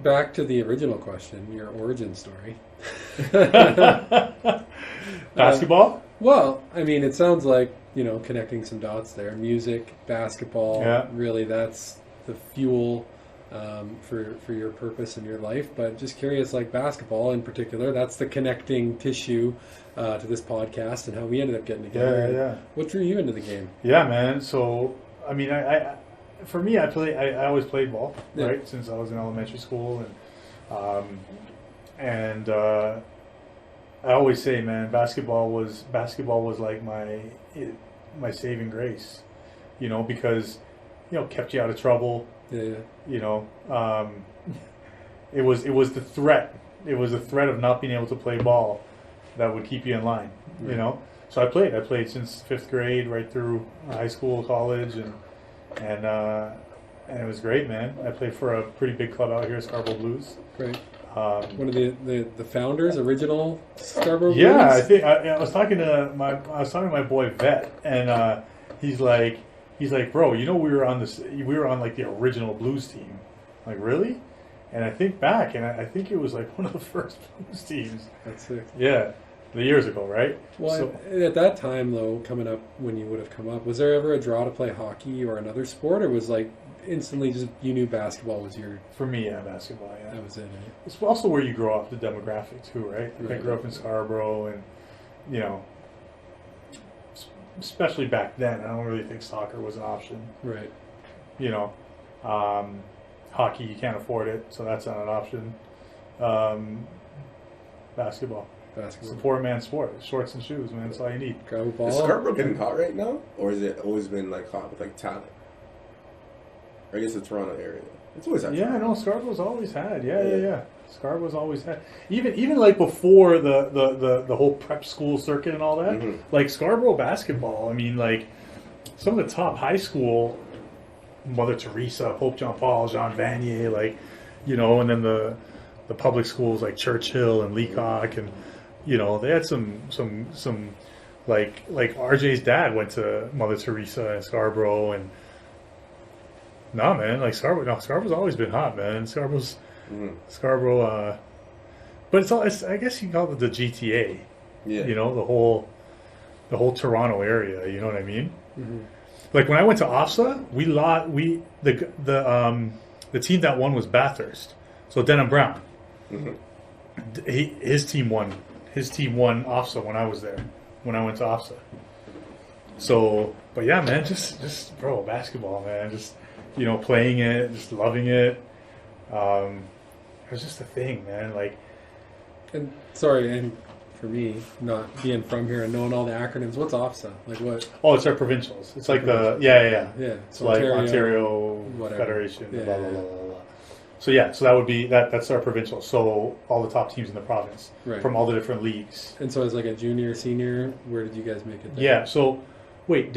back to the original question, your origin story. Basketball? Well, I mean, it sounds like, connecting some dots there. Music, basketball, really that's the fuel for your purpose in your life. But just curious, like basketball in particular, that's the connecting tissue to this podcast and how we ended up getting together. Yeah. What drew you into the game? Yeah, man. So, I mean, for me, I always played ball, right, since I was in elementary school, and I always say, man, basketball was like my saving grace, because kept you out of trouble. Yeah. It was the threat. It was the threat of not being able to play ball that would keep you in line. Right. So I played since 5th grade right through high school, college, and it was great, man. I played for a pretty big club out here, Scarborough Blues. Right. One of the founders, original Scarborough Blues? Yeah, I think I was talking to my boy Vet, and he's like, bro, we were on like the original Blues team. Like, really? And I think back, and I think it was like one of the first Blues teams. That's sick. Yeah, the years ago, right? Well, at that time, though, coming up when you would have come up, was there ever a draw to play hockey or another sport, or was like instantly just you knew basketball was your... For me, yeah, basketball, yeah. That was it, right? It's also where you grow up, the demographic too, right? I grew up in Scarborough, and, especially back then, I don't really think soccer was an option. Right. Hockey, you can't afford it, so that's not an option. Basketball. It's a poor-man sport. Shorts and shoes, man. That's all you need. Grab a ball. Is Scarborough getting hot right now? Or has it always been like hot with like talent? I guess the Toronto area. It's always had talent. No, Scarborough's always had. Yeah. Scarborough's always had. Even like before the whole prep school circuit and all that, like Scarborough basketball, I mean, like some of the top high school, Mother Teresa, Pope John Paul, Jean Vanier, like, and then the public schools like Churchill and Leacock, and they had some like RJ's dad went to Mother Teresa in Scarborough, and man, like Scarborough's always been hot, man. Scarborough, but it's I guess you call it the GTA, the whole Toronto area, you know what I mean? Mm-hmm. Like when I went to OFSA, the team that won was Bathurst, so Denham Brown. Mm-hmm. His team won OFSA when I was there, when I went to OFSA. So, but yeah, man, just bro, basketball, man, just playing it, just loving it. It was just a thing, man. Like, and for me, not being from here and knowing all the acronyms, what's OFSA? Like what? Oh, it's our provincials. It's like yeah. It's so like Ontario Federation. Yeah. Blah blah blah blah blah. So that would be that's our provincial. So all the top teams in the province from all the different leagues. And so as like a junior, senior, where did you guys make it there? Yeah. So wait,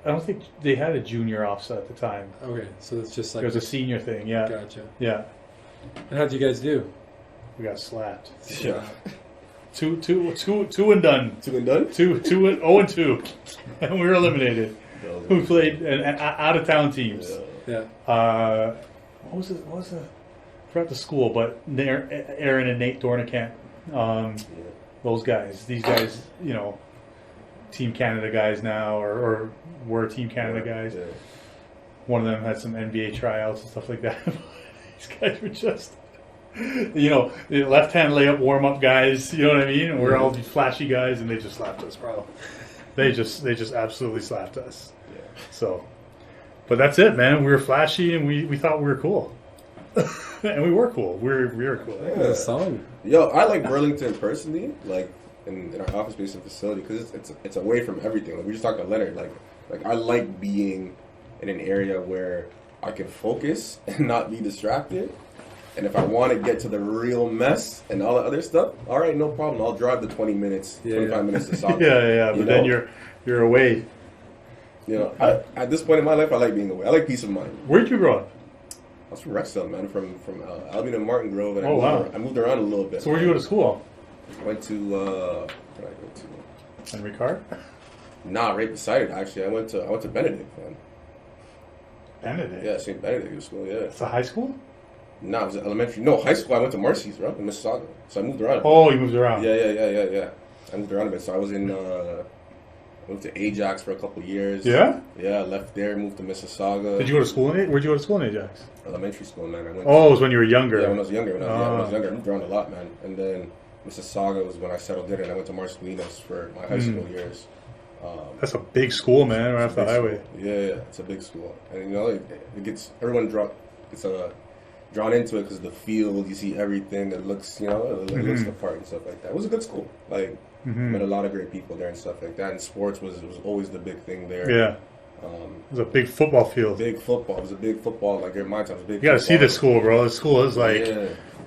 I don't think they had a junior OFSA at the time. Okay, so it's just like... It was a senior thing, yeah. Gotcha. Yeah. And how'd you guys do? We got slapped. Yeah. Two and done. 2 and done? 0 and 2. And we were eliminated. We played out-of-town teams. Yeah. What was it? I forgot the school, but Aaron and Nate Dornicamp. Those guys. These guys, Team Canada guys now, or were Team Canada guys. Yeah. One of them had some NBA tryouts and stuff like that. These guys were just, the left-hand layup warm-up guys. You know what I mean? And we're all these flashy guys, and they just slapped us, bro. They just absolutely slapped us. Yeah. So, but that's it, man. We were flashy, and we thought we were cool, and we were cool. We were cool. Yeah. Song. Yo, I like Burlington personally, like. In our office space and facility, because it's away from everything. Like we just talked to Leonard, like I like being in an area where I can focus and not be distracted. And if I want to get to the real mess and all the other stuff, all right, no problem. I'll drive the 25 minutes to soccer. yeah. But then you're away. At this point in my life, I like being away. I like peace of mind. Where'd you grow up? I was from Rexdale, man. From Albion and Martin Grove, and I moved around a little bit. So where'd you go to school? Went to where did I go to? Henry Carr? Nah, right beside it actually. I went to Benedict, man. Benedict? Yeah, St. Benedict School, yeah. It's a high school? No, it was elementary. No, high school. I went to Marcy's, bro, in Mississauga. So I moved around. Oh, you moved around. Yeah. I moved around a bit. So I was in. I moved to Ajax for a couple years. Yeah? Yeah, left there, moved to Mississauga. Did you go to school in it? Where'd you go to school in Ajax? Elementary school, man. It was when you were younger. Yeah, when I was younger. When I was younger, I moved around a lot, man. And then Mississauga was when I settled in, and I went to Marcelinos for my high school years. That's a big school, man, right off the highway. Yeah, it's a big school. And, you know, it gets, everyone drawn into it because of the field. You see everything that looks, you know, it looks the part and stuff like that. It was a good school. Like, met a lot of great people there and stuff like that. And sports was always the big thing there. Yeah. It was a big football field. Big football. It was a big football. Like in my time, it was big. You got to see this school, bro. This school is like,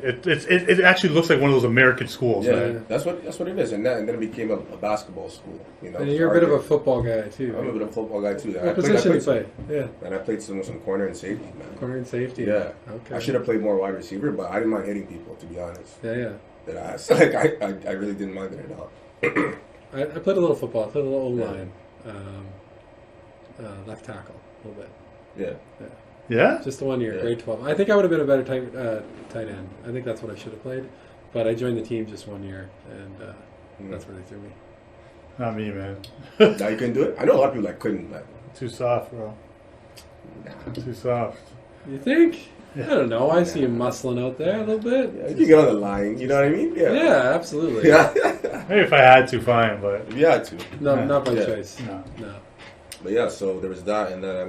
it actually looks like one of those American schools. Yeah, man. that's what it is. And then it became a basketball school. You know, and you're a bit of a football guy too. I'm a bit of a football guy too. What position do you play? Yeah. And I played some corner and safety, man. Corner and safety. Yeah. Okay. I should have played more wide receiver, but I didn't mind hitting people, to be honest. Yeah. I really didn't mind it at all. I played a little football. I played a little O-line. Left tackle a little bit. Yeah? Just the 1 year, grade 12. I think I would have been a better tight end. I think that's what I should have played. But I joined the team just 1 year, and that's where they threw me. Not me, man. Now you couldn't do it? I know a lot of people that couldn't. Like, Too soft, bro. Too soft. You think? I don't know. I see him muscling out there a little bit. Yeah, you can get on the line. You know what I mean? Yeah, absolutely. Yeah. Maybe if I had to, fine, but... If you had to. No, not by choice. No. But yeah, so there was that, and then I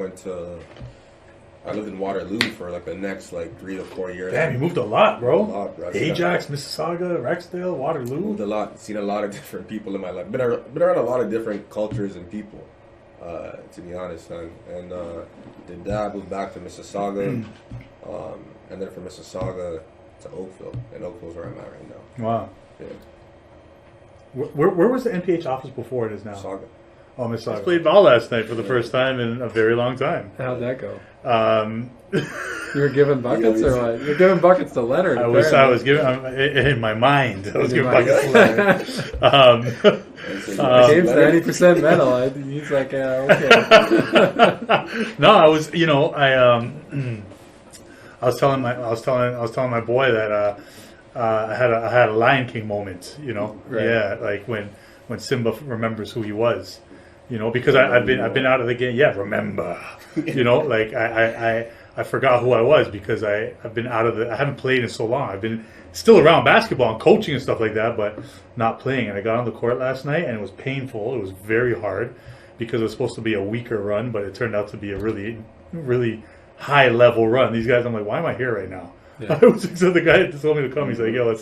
lived in Waterloo for like the next 3 to 4 years. Damn, you moved a lot, bro. A lot, bro. Ajax, Mississauga, Rexdale, Waterloo. Moved a lot. Seen a lot of different people in my life. Been around a lot of different cultures and people, to be honest, man. And did that, moved back to Mississauga, and then from Mississauga to Oakville. And Oakville's where I'm at right now. Wow. Yeah. Where was the NPH office before it is now? Mississauga. Oh, Mississauga. I played ball last night for the first time in a very long time. How'd that go? You were giving buckets or what? You're giving buckets to Leonard. I was giving in my mind. I was giving buckets to Leonard. James 90% metal. He's like, okay. No, I was. You know, I was telling my boy that I had a Lion King moment. You know, right. Yeah, like when Simba remembers who he was. You know, because I've been out of the game. Yeah, remember. You know, like I forgot who I was because I've been out of I haven't played in so long. I've been still around basketball and coaching and stuff like that, but not playing. And I got on the court last night and it was painful. It was very hard because it was supposed to be a weaker run, but it turned out to be a really, really high level run. These guys, I'm like, why am I here right now? Yeah. So the guy told me to come. He's like, yo,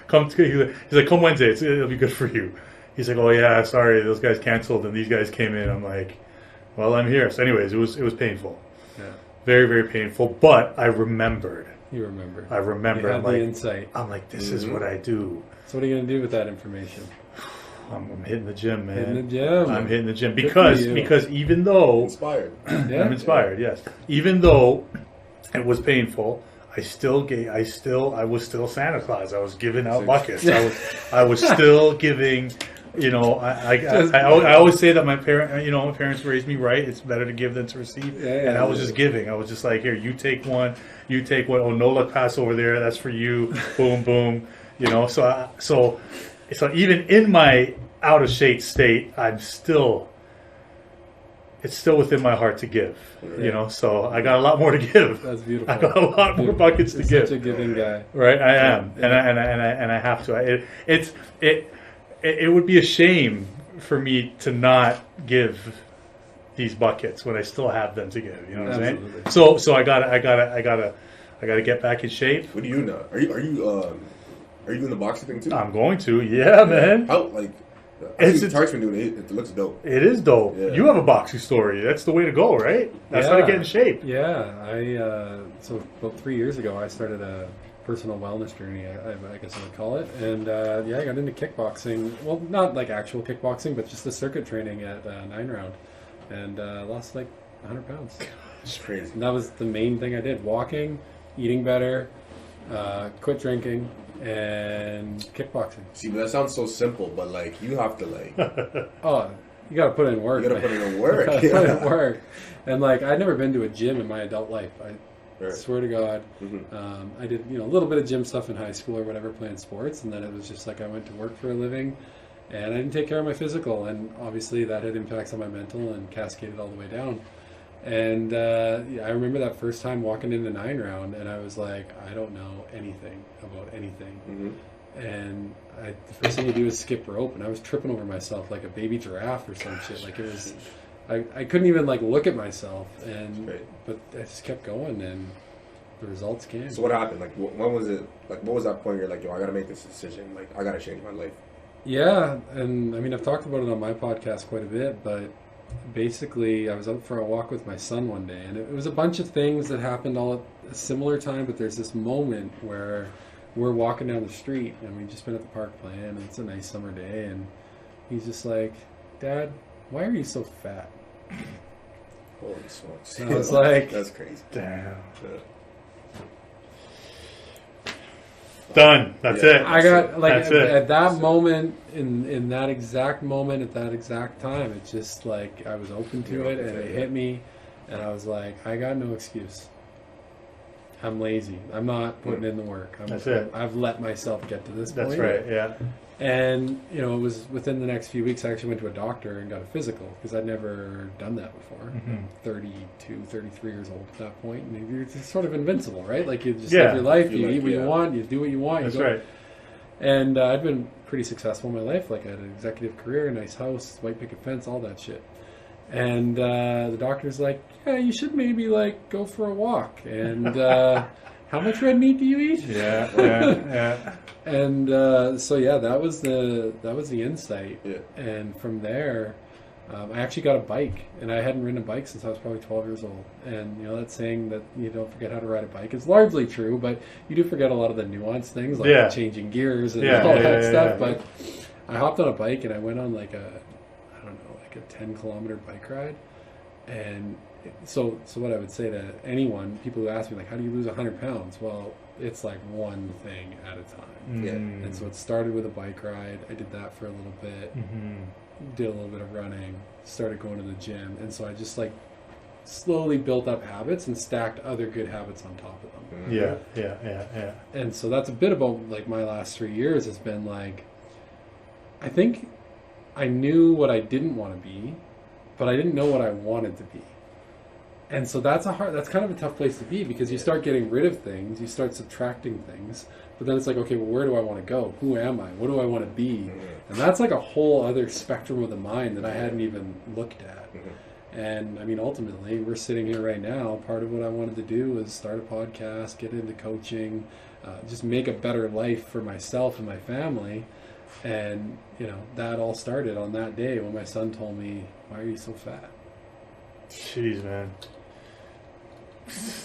come. He's like, come Wednesday. It'll be good for you. He's like, oh yeah, sorry, those guys canceled and these guys came in. I'm like, well, I'm here. So anyways, it was painful. Yeah. Very, very painful. But I remembered. You remember. I remember. You had the insight. I'm like, this is what I do. So what are you going to do with that information? I'm hitting the gym, man. Hitting the gym. I'm hitting the gym because even though inspired. I'm inspired, yes. Even though it was painful, I was still Santa Claus. I was giving out buckets. I was still giving. You know, I always say that my parents raised me right. It's better to give than to receive. And I was just giving. I was just like, here, you take one. Oh, Nola, pass over there. That's for you. Boom, boom. You know, so even in my out of shape state, it's still within my heart to give. Yeah. You know, so I got a lot more to give. That's beautiful. I got a lot more buckets to give. Such a giving guy, right? I am, and I have to. It would be a shame for me to not give these buckets when I still have them to give. You know what I'm saying? So I gotta get back in shape. What do you know? Are you in the boxing thing too? I'm going to. Yeah, man. How Tark's been doing it. It looks dope. It is dope. Yeah. You have a boxing story. That's the way to go, right? That's how to get in shape. Yeah, so about 3 years ago, I started a personal wellness journey, I guess I would call it. And I got into kickboxing. Well, not like actual kickboxing, but just the circuit training at 9 Round. And lost like 100 pounds. It's crazy. And that was the main thing I did. Walking, eating better, quit drinking, and kickboxing. See, but that sounds so simple, but like you have to like... Oh, you got to put in work. You got to put in work. Put in work. And like, I'd never been to a gym in my adult life. Right. Swear to God. I did, a little bit of gym stuff in high school or whatever, playing sports, and then it was just like I went to work for a living, and I didn't take care of my physical, and obviously that had impacts on my mental and cascaded all the way down. And I remember that first time walking into 9 round, and I was like, I don't know anything about anything. And the first thing you do is skip rope, and I was tripping over myself like a baby giraffe or some shit. Like it was, I couldn't even like look at myself, but I just kept going, and the results came. So what happened? Like when was it? Like what was that point? You're like, yo, I gotta make this decision. Like I gotta change my life. Yeah, and I mean I've talked about it on my podcast quite a bit, but basically I was out for a walk with my son one day, and it was a bunch of things that happened all at a similar time, but there's this moment where we're walking down the street, and we've just been at the park playing, and it's a nice summer day, and he's just like, Dad, why are you so fat? Holy smokes. And I was like, that's crazy. Damn. Done. That's it. I got like at that That's moment, in that exact moment, at that exact time, it's just like I was open to it, and it hit me, and I was like, I got no excuse. I'm lazy. I'm not putting in the work. That's it. I've let myself get to this point. That's right. Yeah. And it was within the next few weeks I actually went to a doctor and got a physical because I'd never done that before. 32, 33 years old at that point, and you're just sort of invincible, right? Like you just live your life, you eat what you want, you do what you want. That's right. And I'd been pretty successful in my life. Like I had an executive career, a nice house, white picket fence, all that shit. And the doctor's like, yeah, you should maybe like go for a walk. And how much red meat do you eat? Yeah. And so that was the insight. Yeah. And from there, I actually got a bike, and I hadn't ridden a bike since I was probably 12 years old. And that saying that you don't forget how to ride a bike is largely true, but you do forget a lot of the nuanced things like changing gears and all that stuff. But I hopped on a bike, and I went on like a 10-kilometer bike ride. And so what I would say to anyone, people who ask me like, how do you lose 100 pounds? Well, it's like one thing at a time. Yeah. And so it started with a bike ride. I did that for a little bit, did a little bit of running, started going to the gym. And so I just like slowly built up habits and stacked other good habits on top of them. Yeah. And so that's a bit about like my last 3 years has been like, I think I knew what I didn't want to be, but I didn't know what I wanted to be. And so that's kind of a tough place to be, because you start getting rid of things, you start subtracting things, but then it's like, okay, well, where do I want to go? Who am I? What do I want to be? And that's like a whole other spectrum of the mind that I hadn't even looked at. And I mean, ultimately, we're sitting here right now. Part of what I wanted to do was start a podcast, get into coaching, just make a better life for myself and my family. And, that all started on that day when my son told me, why are you so fat? Jeez, man.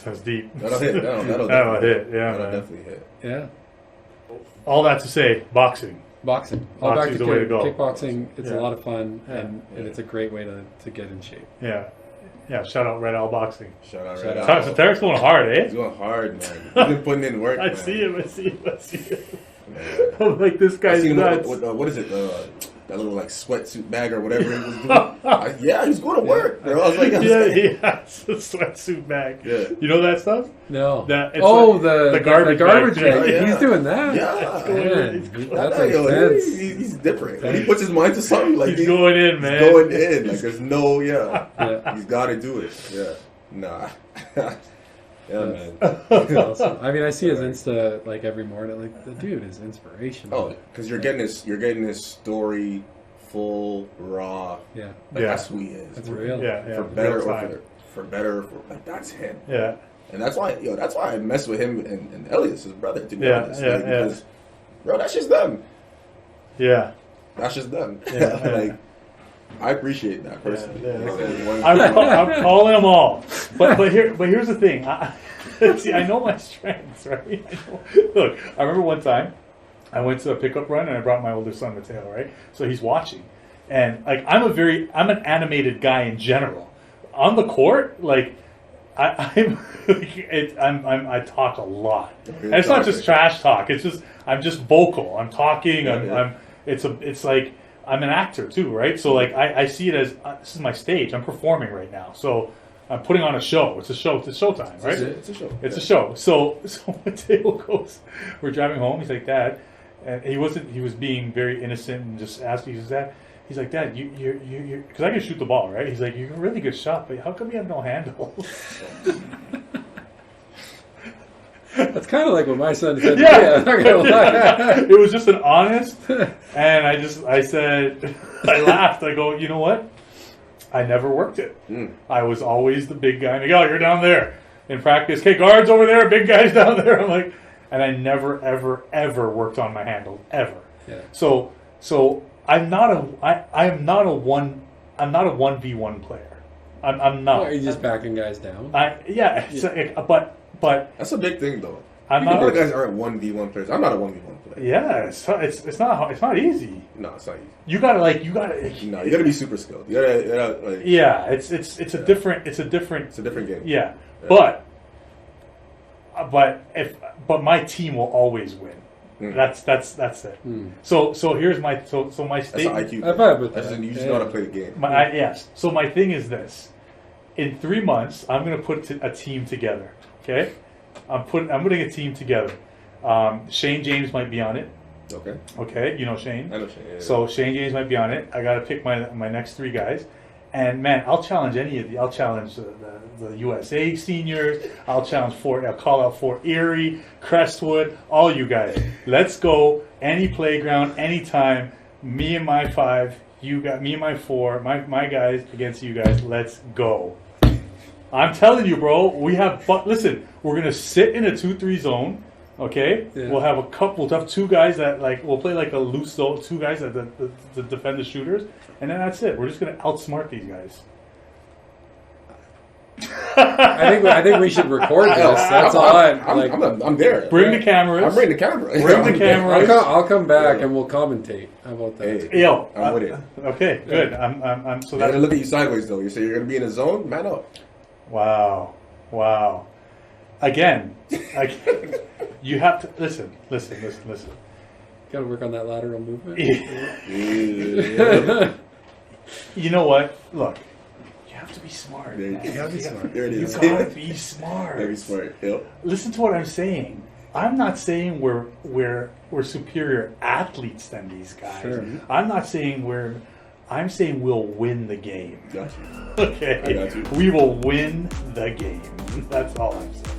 That's deep. That'll hit. That'll hit. Yeah, that'll definitely hit. Yeah. All that to say, boxing. All back to the way to go. Kickboxing. It's a lot of fun, and it's a great way to get in shape. Yeah. Shout out Red Owl Boxing. Shout out Red Owl. So Tarek's going hard, eh? He's going hard, man. He's been putting in work. I see him. I'm like, this guy's nuts. What is it? That little like sweatsuit bag or whatever he was doing. He's going to work. Bro. I was like, it's a sweatsuit bag. Yeah. You know that stuff? No. The garbage bag. Yeah. He's doing that. He's different. When he puts his mind to something, like he's going in, man. He's going in. Like there's no, he's got to do it. Yeah. Nah. Yeah, man. Awesome. I mean, I see his Insta like every morning. Like the dude is inspirational. Oh, because you're getting this story full, raw. Yeah. That's who he is. That's real. Yeah. For better or for better, like that's him. Yeah. And that's why I mess with him and Elias, his brother, to be honest. Because, bro, that's just them. Yeah. That's just them. Yeah. Like, I appreciate that person. I'm calling them all. But here's the thing. I know my strengths, right? Look, I remember one time I went to a pickup run and I brought my older son Mateo, right? So he's watching, and like I'm an animated guy in general. On the court, like I talk a lot. And it's not just trash talk. It's just I'm just vocal. I'm talking. It's like. I'm an actor too, right? So like I see it as this is my stage. I'm performing right now. So I'm putting on a show. It's a show. It's showtime, right? It's a show. It's a show. So Mateo goes, we're driving home. He's like, Dad, and he was being very innocent and just asking. He says, Dad, he's like, Dad, you're, because I can shoot the ball, right? He's like, you're a really good shot, but how come you have no handle? That's kind of like what my son said. Yeah, I'm not gonna lie. It was just an honest, and I said, I laughed. I go, you know what? I never worked it. I was always the big guy. Miguel, you're down there in practice. Okay, guards over there, big guys down there. I'm like, and I never, ever worked on my handle ever. Yeah. So I'm not a 1v1 player. I'm not. Are you just backing guys down? But that's a big thing, though. I'm not. The guys aren't 1v1 players. I'm not a 1v1 player. Yeah, it's not easy. No, it's not easy. You gotta. No, you gotta be super skilled. You gotta like. Yeah, it's a different game. Yeah, but my team will always win. That's it. So here's my my statement. That's an IQ. You just know how to play the game. Yes. So my thing is this: in 3 months, I'm going to put a team together. Okay, I'm putting a team together. Shane James might be on it. Okay, you know Shane. I know Shane. Yeah, so Shane James might be on it. I got to pick my next 3 guys. And man, I'll challenge any of the. I'll challenge the USA seniors. I'll call out Fort Erie, Crestwood, all you guys. Let's go any playground, anytime. Me and my 5, you got me and my 4, my guys against you guys. Let's go. I'm telling you, bro. Listen, we're gonna sit in a 2-3 zone. Okay, yeah. We'll have 2 guys that we'll play like a loose zone. 2 guys that defend the shooters, and then that's it. We're just gonna outsmart these guys. I think we should record this. That's all. I'm there. Bring the cameras. I'm bringing the camera. Bring the cameras. I'll come back and we'll commentate. How about that? Hey, yo, I'm with it. Okay, good. I'm so that's. Look at you sideways though. You say you're gonna be in a zone. Man up. Wow. Again, you have to listen. Got to work on that lateral movement. Yeah. You know what? Look, you have to be smart. You gotta be smart. There it is. You gotta be smart. Very smart. Yep. Listen to what I'm saying. I'm not saying we're superior athletes than these guys. Sure. I'm not saying I'm saying we'll win the game. Got you. Okay. I got you. We will win the game. That's all I'm saying.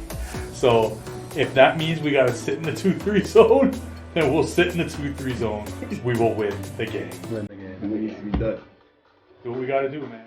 So if that means we got to sit in the 2-3 zone, then we'll sit in the 2-3 zone. We will win the game. Win the game. We need to be done. Do what we got to do, man.